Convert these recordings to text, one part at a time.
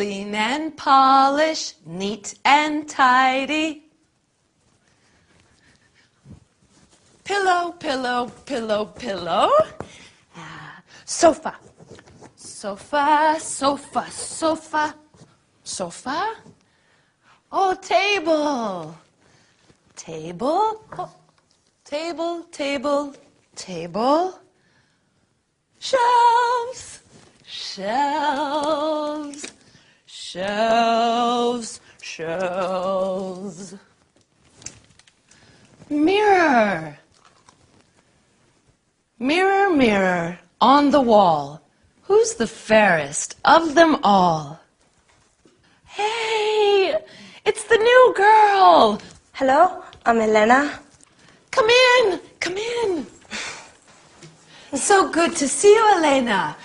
clean and polish, neat and tidy. Pillow, pillow, pillow, pillow. Sofa. Sofa, sofa, sofa, sofa. Oh, table. Table. Oh, table, table, table. Shelves. Shelves. Shelves. Shelves. Mirror. Mirror, mirror on the wall, who's the fairest of them all? Hey, it's the new girl. Hello, I'm Elena. Come in, come in. So good to see you, Elena.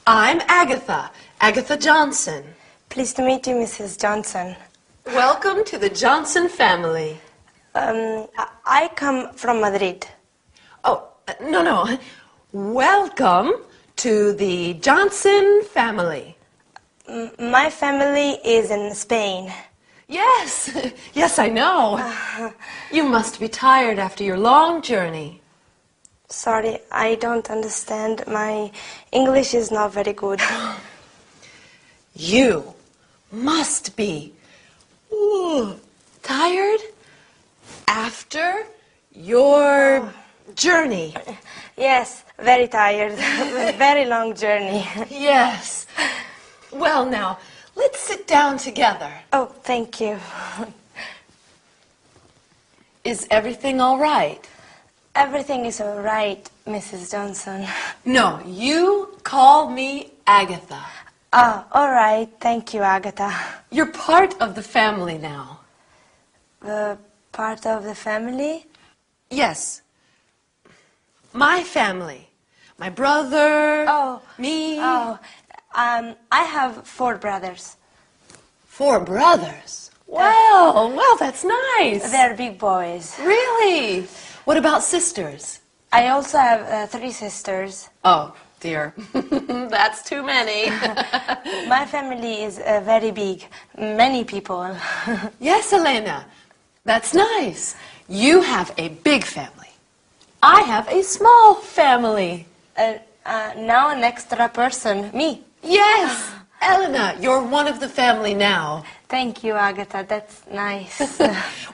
I'm Agatha, Agatha Johnson. Pleased to meet you, Mrs. Johnson. Welcome to the Johnson family. I come from Madrid. Oh, no. Welcome to the Johnson family. My family is in Spain. Yes, yes, I know. You must be tired after your long journey. Sorry, I don't understand. My English is not very good. You must be tired after your journey. Yes, very tired. Very long journey. Yes. Well, now, let's sit down together. Oh, thank you. Is everything all right? Everything is all right, Mrs. Johnson. No, you call me Agatha. Ah, all right. Thank you, Agatha. You're part of the family now. Part of the family? Yes. My family. My brother. Me. I have 4 brothers. 4 brothers? Well, that's nice. They're big boys. Really? What about sisters? I also have 3 sisters. Oh, dear. That's too many. My family is very big. Many people. Yes, Elena. That's nice. You have a big family. I have a small family. Now an extra person, me. Yes, Elena, you're one of the family now. Thank you, Agatha. That's nice.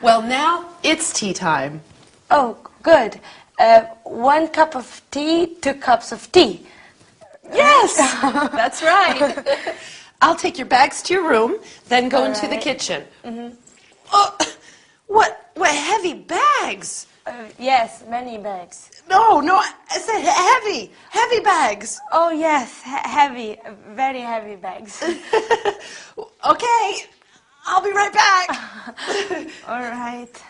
Well, now it's tea time. Oh, good. 1 cup of tea, 2 cups of tea. Yes, that's right. I'll take your bags to your room, then go into the kitchen. Mm-hmm. Oh, what heavy bags? Yes, many bags. No, I said heavy bags. Oh, yes, heavy, very heavy bags. Okay, I'll be right back. All right.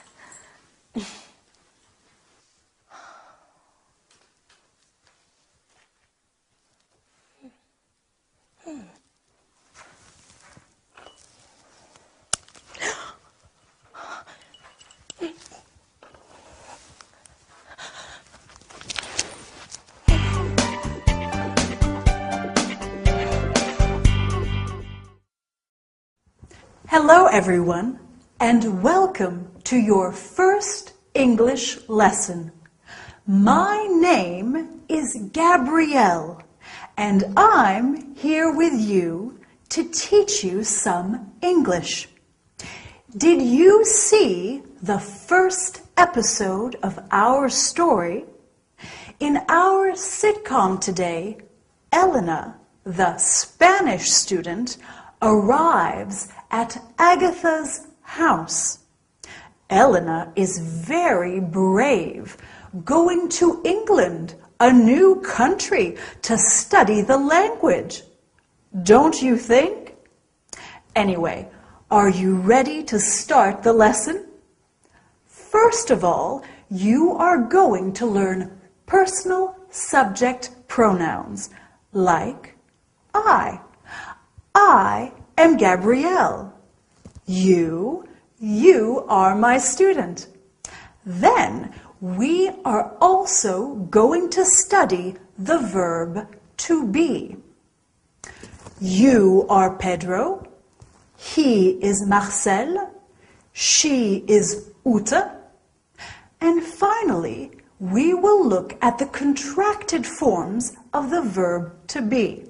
Hello everyone, and welcome to your first English lesson. My name is Gabrielle, and I'm here with you to teach you some English. Did you see the first episode of our story? In our sitcom today, Elena, the Spanish student, arrives at Agatha's house. Elena is very brave, going to England, a new country, to study the language. Don't you think? Anyway, are you ready to start the lesson? First of all, you are going to learn personal subject pronouns like I. I am Gabrielle. You are my student. Then we are also going to study the verb to be. You are Pedro. He is Marcel. She is Ute. And finally, we will look at the contracted forms of the verb to be.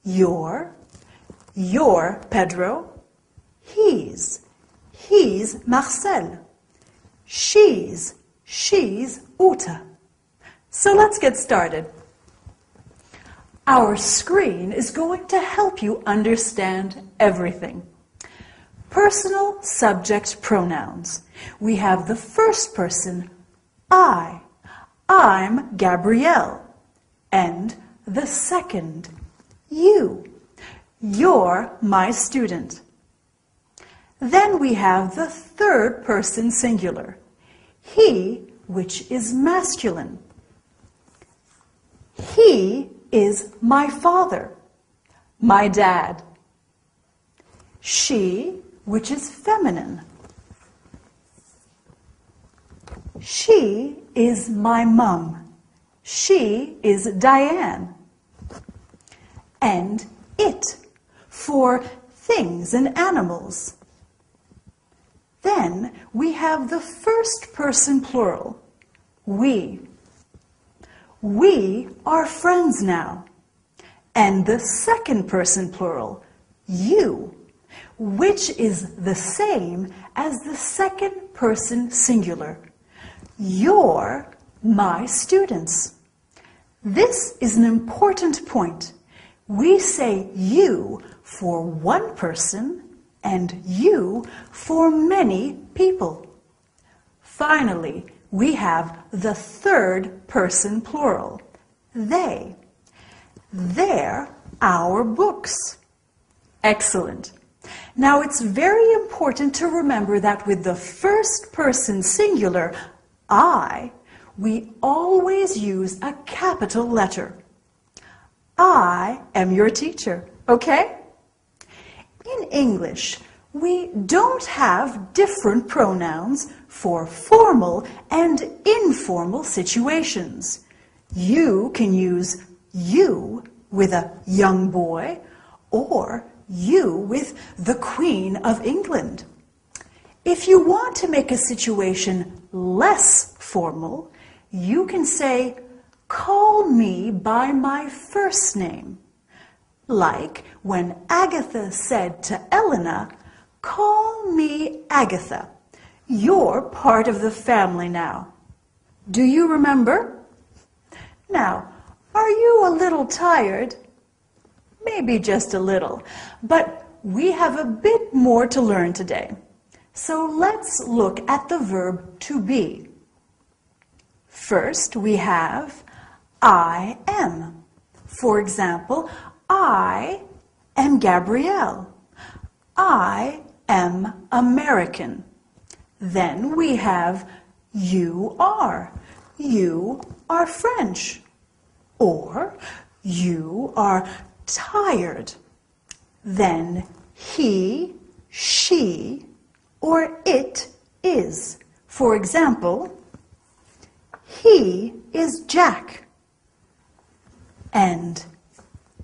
Your Pedro. He's Marcel. She's Ute. So let's get started. Our screen is going to help you understand everything. Personal subject pronouns. We have the first person, I. I'm Gabrielle. And the second, you. You're my student. Then we have the third person singular, he, which is masculine. He is my father, my dad. She, which is feminine. She is my mum. She is Diane. And it, for things and animals. Then we have the first person plural, we. We are friends now. And the second person plural, you, which is the same as the second person singular. You're my students. This is an important point. We say you for one person and you for many people. Finally, we have the third person plural, they. They're our books. Excellent. Now it's very important to remember that with the first person singular, I, we always use a capital letter. I am your teacher, okay? In English, we don't have different pronouns for formal and informal situations. You can use you with a young boy or you with the Queen of England. If you want to make a situation less formal, you can say, call me by my first name. Like when Agatha said to Elena, call me Agatha. You're part of the family now. Do you remember? Now, are you a little tired? Maybe just a little, but we have a bit more to learn today. So let's look at the verb to be. First, we have I am. For example, I am Gabrielle. I am American. Then we have you are. You are French. Or you are tired. Then he, she, or it is. For example, he is Jack. And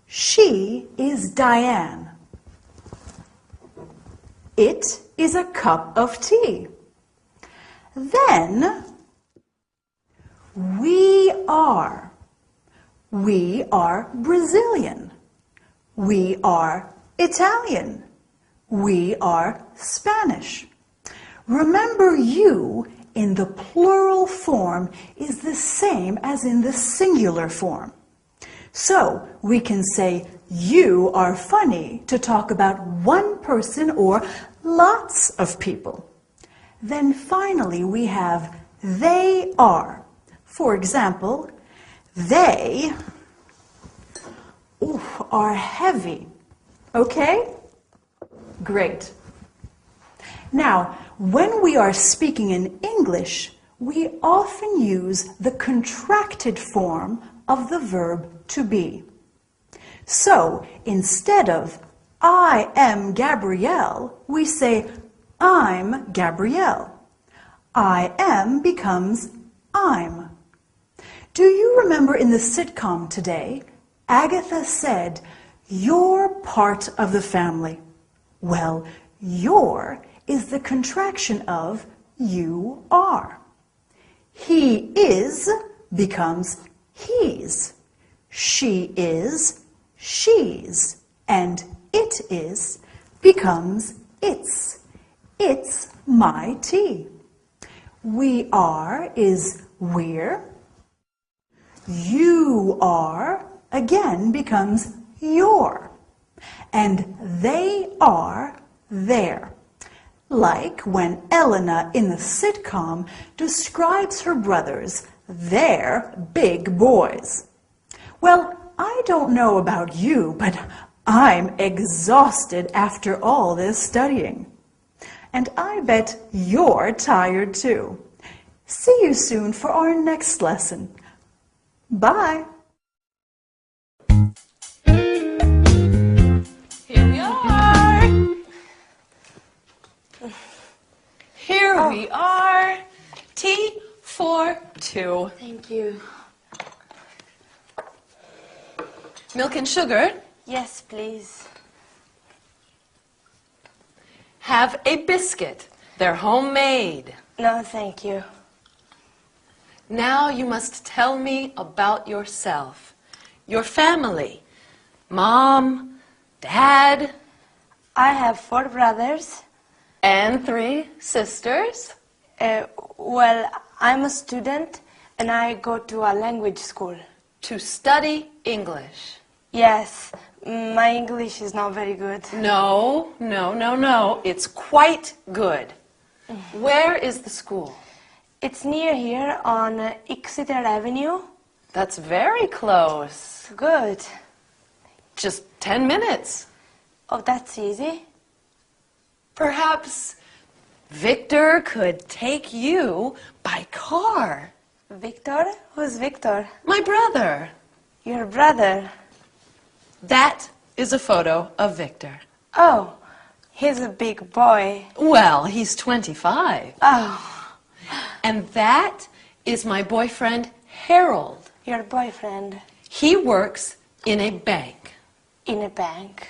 she is Diane. It is a cup of tea. Then we are. We are Brazilian. We are Italian. We are Spanish. Remember, you in the plural form is the same as in the singular form. So we can say you are funny to talk about one person or lots of people. Then finally we have they are. For example, they are heavy. Okay? Great. Now, when we are speaking in English, we often use the contracted form of the verb to be. So, instead of I am Gabrielle, we say I'm Gabrielle. I am becomes I'm. Do you remember in the sitcom today, Agatha said, You're part of the family. Well, your is the contraction of you are. He is becomes he's. She is she's. And it is becomes its. It's my tea. We are is we're. You are again becomes your. And they are their. Like when Elena in the sitcom describes her brothers, they're big boys. Well, I don't know about you, but I'm exhausted after all this studying. And I bet you're tired too. See you soon for our next lesson. Bye. Here we are. Here we are. Tea for two. Thank you. Milk and sugar. Yes, please. Have a biscuit. They're homemade. No, thank you. Now you must tell me about yourself. Your family. Mom, Dad, I have 4 brothers. and 3 sisters. Well, I'm a student and I go to a language school. To study English. Yes, my English is not very good. No. It's quite good. Where is the school? It's near here on Exeter Avenue. That's very close. Good. Just 10 minutes. Oh, that's easy. Perhaps Victor could take you by car. Victor? Who's Victor? My brother. Your brother. That is a photo of Victor. Oh, he's a big boy. Well, he's 25. Oh, And that is my boyfriend, Harold. your boyfriend He works in a bank. in a bank.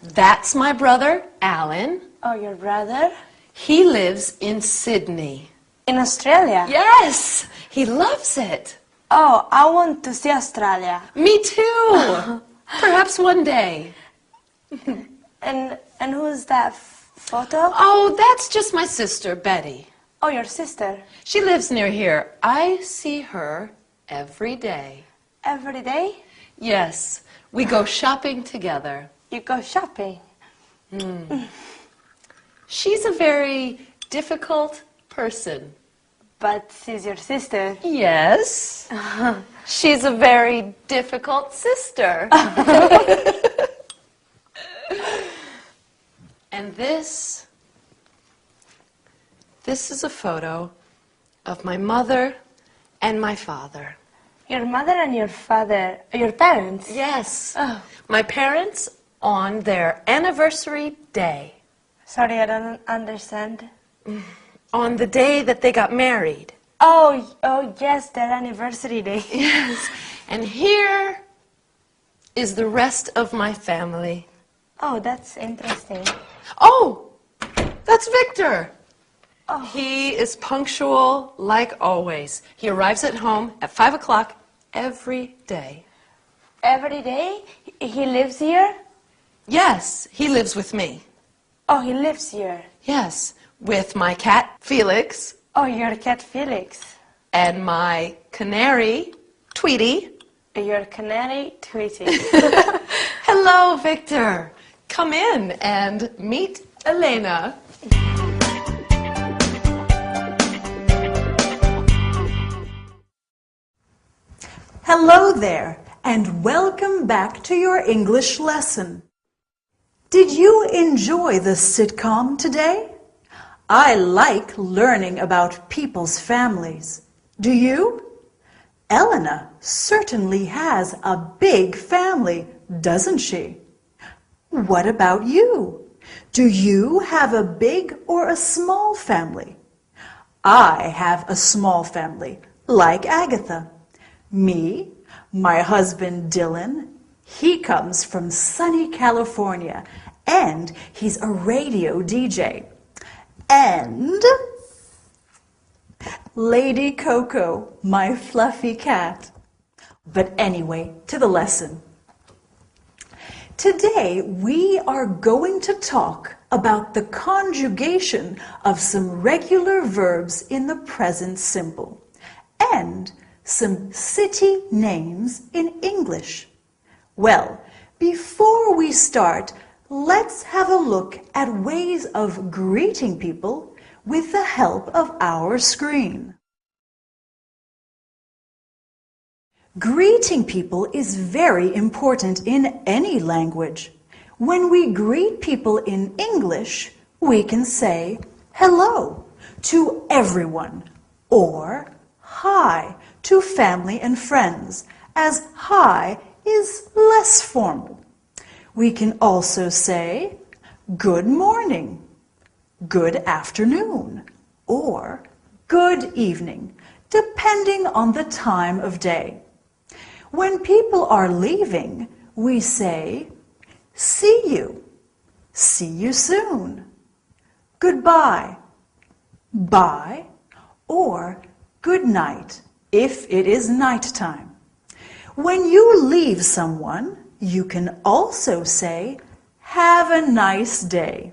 That's my brother, Alan. Oh, your brother? He lives in Sydney. In Australia? Yes, he loves it. Oh, I want to see Australia. Me too. Perhaps one day. And who's that photo? Oh, that's just my sister, Betty. Oh, your sister. She lives near here. I see her every day. Every day? Yes, we go shopping together. You go shopping. She's a very difficult person. But she's your sister. Yes. She's a very difficult sister. And this is a photo of my mother and my father. Your mother and your father, your parents? Yes. Oh. My parents on their anniversary day. Sorry, I don't understand. On the day that they got married. Oh, yes, their anniversary day. Yes. And here is the rest of my family. Oh, that's interesting. Oh, that's Victor. Oh. He is punctual like always. He arrives at home at 5 o'clock every day. Every day? He lives here? Yes, he lives with me. Oh, he lives here. Yes, with my cat, Felix, Oh, your cat Felix. and my canary, Tweety. Your canary Tweety. Hello, Victor. Come in and meet Elena. Hello there, and welcome back to your English lesson. Did you enjoy the sitcom today? I like learning about people's families. Do you? Elena certainly has a big family, doesn't she? What about you? Do you have a big or a small family? I have a small family, like Agatha. Me, my husband Dylan, He comes from sunny California, and he's a radio DJ. And Lady Coco, my fluffy cat. But anyway, to the lesson. Today, we are going to talk about the conjugation of some regular verbs in the present simple and some city names in English. Well, before we start, let's have a look at ways of greeting people with the help of our screen. Greeting people is very important in any language. When we greet people in English, we can say hello to everyone or hi to family and friends, as hi is less formal. We can also say good morning, good afternoon, or good evening, depending on the time of day. When people are leaving, we say, see you soon, goodbye, bye, or good night if it is nighttime. When you leave someone, you can also say, have a nice day.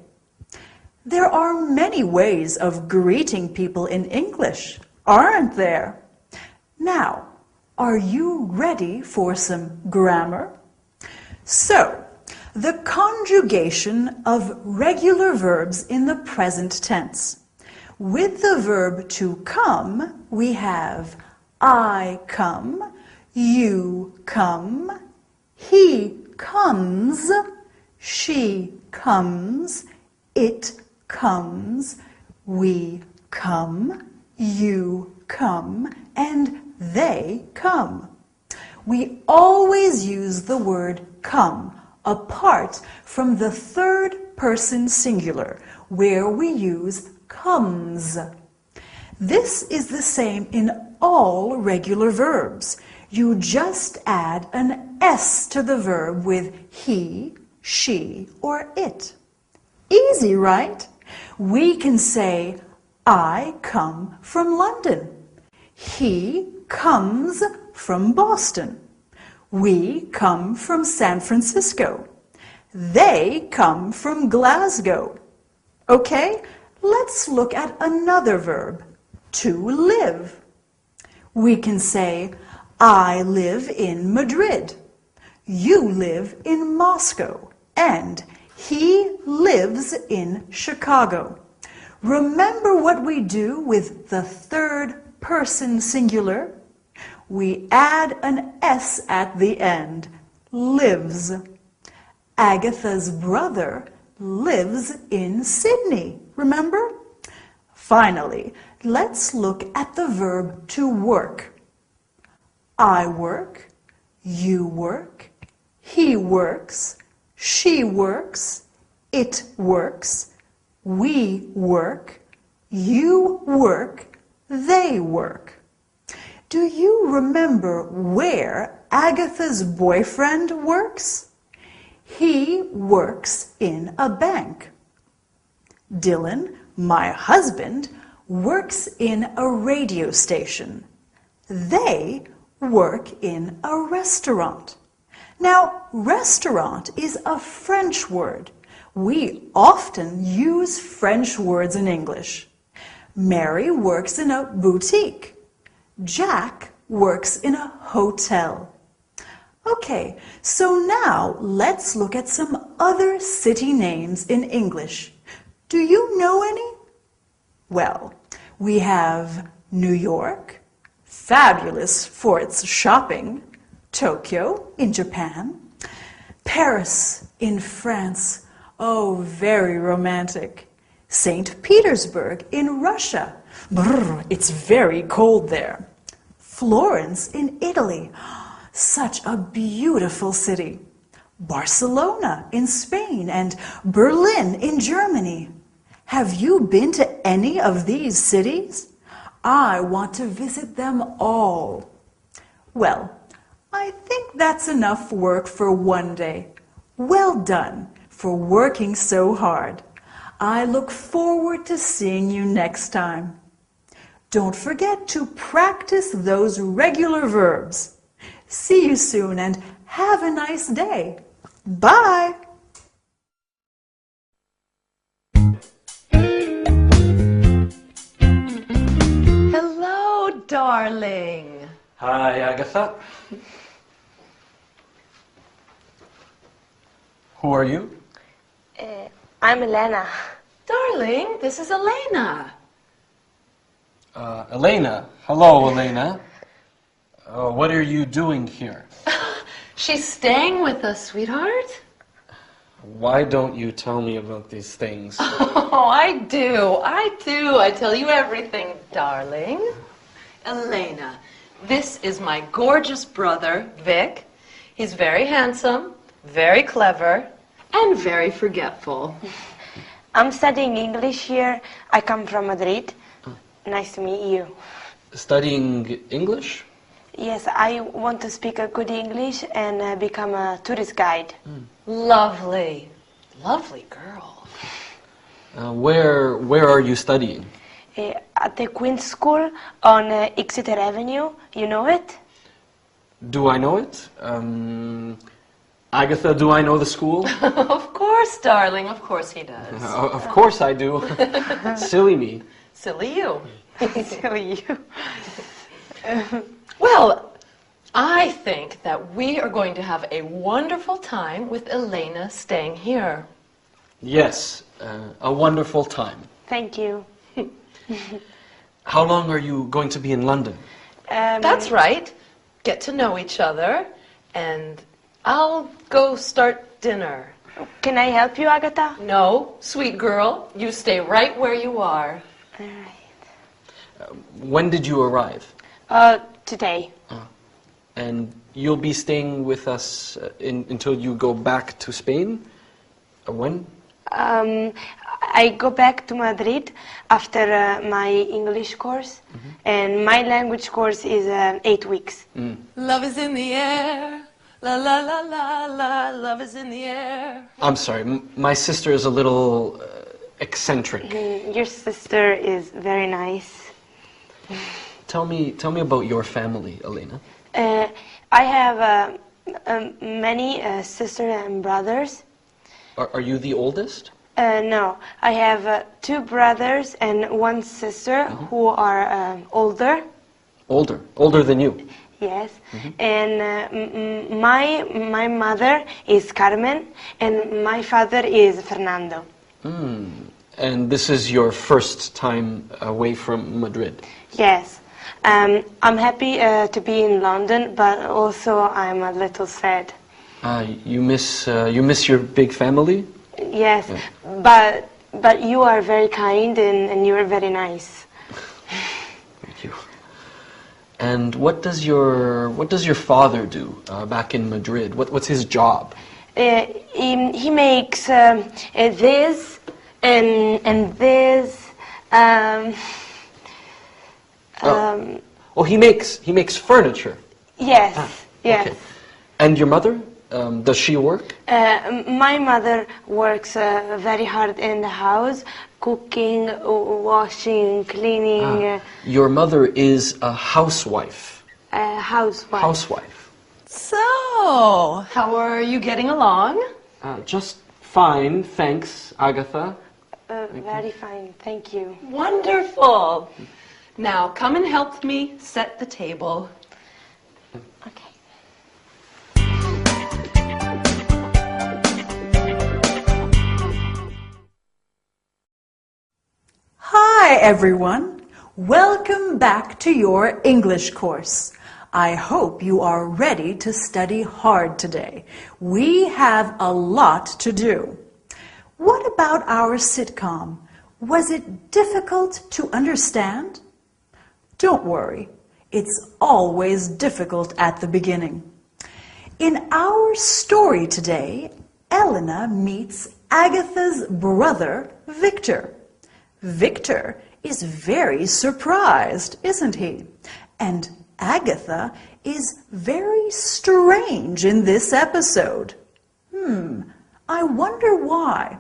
There are many ways of greeting people in English, aren't there? Now, are you ready for some grammar? So, the conjugation of regular verbs in the present tense. With the verb to come, we have I come, you come, he comes, she comes, it comes, we come, you come, and they come. We always use the word come apart from the third person singular, where we use comes. This is the same in all regular verbs. You just add an S to the verb with he, she, or it. Easy, right? We can say, I come from London. He comes from Boston. We come from San Francisco. They come from Glasgow. Okay, let's look at another verb, to live. We can say, I live in Madrid. You live in Moscow. And he lives in Chicago. Remember what we do with the third person singular? We add an S at the end, lives. Agatha's brother lives in Sydney, remember? Finally, let's look at the verb to work. I work, you work, he works, she works, it works, we work, you work, they work. Do you remember where Agatha's boyfriend works? He works in a bank. Dylan, my husband, works in a radio station. They work in a restaurant. Now, restaurant is a French word. We often use French words in English. Mary works in a boutique. Jack works in a hotel. Okay, so now let's look at some other city names in English. Do you know any? Well, we have New York, fabulous for its shopping, Tokyo in Japan, Paris in France, oh, very romantic, St. Petersburg in Russia, brr, it's very cold there, Florence in Italy, such a beautiful city, Barcelona in Spain, and Berlin in Germany. Have you been to any of these cities? I want to visit them all. Well, I think that's enough work for one day. Well done for working so hard. I look forward to seeing you next time. Don't forget to practice those regular verbs. See you soon and have a nice day. Bye! Hello, darling. Hi, Agatha. Who are you? I'm Elena. Darling, this is Elena. Elena. Hello, Elena. What are you doing here? She's staying with us, sweetheart. Why don't you tell me about these things? Oh, I do. I tell you everything, darling. Elena, this is my gorgeous brother, Vic. He's very handsome, very clever, and very forgetful. I'm studying English here. I come from Madrid. Nice to meet you. Studying English? Yes, I want to speak a good English and become a tourist guide. Lovely. Lovely girl. Where are you studying? At the Queen's School on Exeter Avenue. You know it? Do I know it? Agatha, do I know the school? Of course, darling. Of course he does. Of course I do. Silly me. Silly you. So you. Well, I think that we are going to have a wonderful time with Elena staying here. Yes, a wonderful time. Thank you. How long are you going to be in London? That's right. Get to know each other, and I'll go start dinner. Can I help you, Agatha? No, sweet girl, you stay right where you are. All right. When did you arrive? Today. And you'll be staying with us until you go back to Spain? When? I go back to Madrid after my English course, and my language course is 8 weeks. Love is in the air. La la la la la. Love is in the air. I'm sorry, my sister is a little eccentric. Your sister is very nice. Tell me about your family, Elena. I have many sisters and brothers. Are you the oldest? No, I have 2 brothers and 1 sister who are older. Older than you? Yes, and my mother is Carmen and my father is Fernando. And this is your first time away from Madrid? Yes, I'm happy to be in London, but also I'm a little sad. You miss your big family? Yes, but you are very kind and you are very nice. Thank you. And what does your father do back in Madrid? What's his job? He makes this and this. He makes furniture. Yes, yes. Okay. And your mother? Does she work? My mother works very hard in the house, cooking, washing, cleaning. Your mother is a housewife. Housewife. Housewife. So, how are you getting along? Just fine, thanks, Agatha. Very fine, thank you. Wonderful. Now, come and help me set the table. Okay. Hi everyone! Welcome back to your English course. I hope you are ready to study hard today. We have a lot to do. What about our sitcom? Was it difficult to understand? Don't worry, it's always difficult at the beginning. In our story today, Elena meets Agatha's brother, Victor. Victor is very surprised, isn't he? And Agatha is very strange in this episode. I wonder why.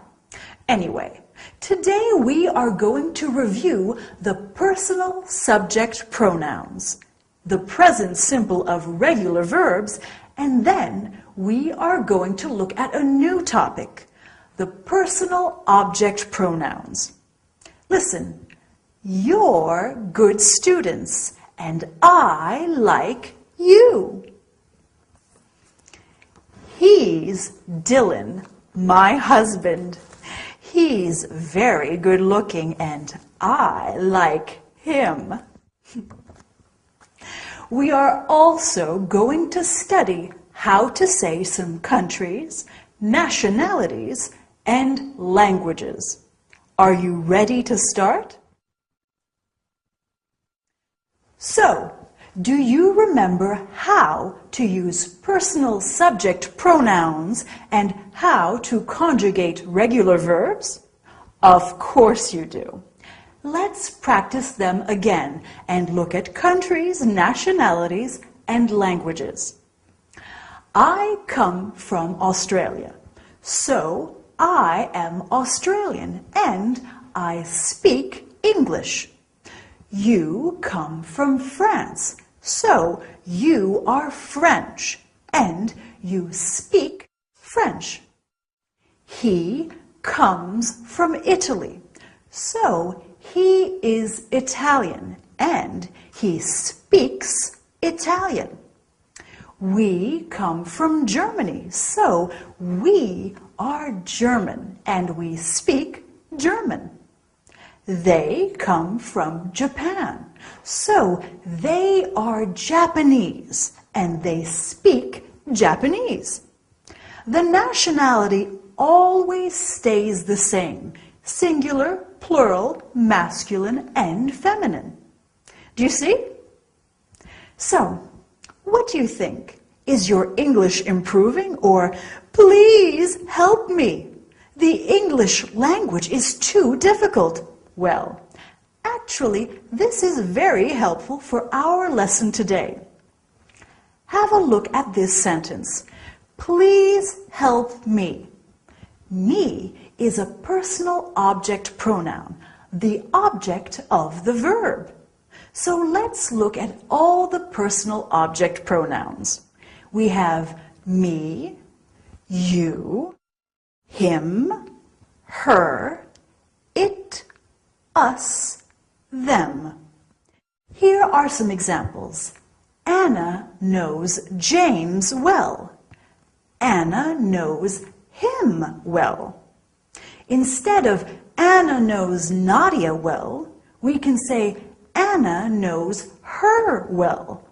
Anyway, today we are going to review the personal subject pronouns, the present simple of regular verbs, and then we are going to look at a new topic, the personal object pronouns. Listen, you're good students, and I like you. He's Dylan, my husband. He's very good looking, and I like him. We are also going to study how to say some countries, nationalities, and languages. Are you ready to start? So, do you remember how to use personal subject pronouns and how to conjugate regular verbs? Of course you do. Let's practice them again and look at countries, nationalities, and languages. I come from Australia, so I am Australian and I speak English. You come from France, so you are French and you speak French. He comes from Italy, so he is Italian and he speaks Italian. We come from Germany, so we are German and we speak German. They come from Japan, so they are Japanese and they speak Japanese. The nationality always stays the same, singular, plural, masculine, and feminine. Do you see? So, what do you think? Is your English improving, or please help me? The English language is too difficult. Well, actually, this is very helpful for our lesson today. Have a look at this sentence. Please help me. Me is a personal object pronoun, the object of the verb. So let's look at all the personal object pronouns. We have me, you, him, her, it, us, them. Here are some examples. Anna knows James well. Anna knows him well. Instead of Anna knows Nadia well, we can say Anna knows her well.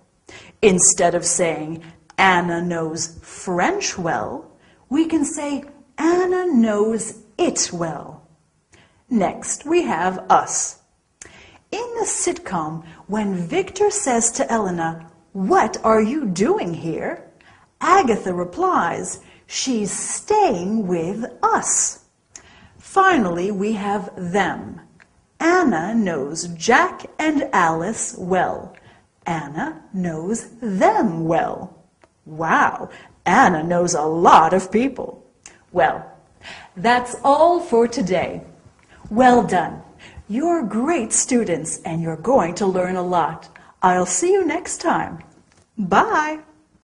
Instead of saying Anna knows French well, we can say Anna knows it well. Next, we have us. In the sitcom, when Victor says to Elena, "What are you doing here?" Agatha replies, "She's staying with us." Finally, we have them. Anna knows Jack and Alice well. Anna knows them well. Wow, Anna knows a lot of people. Well, that's all for today. Well done. You're great students and you're going to learn a lot. I'll see you next time. Bye.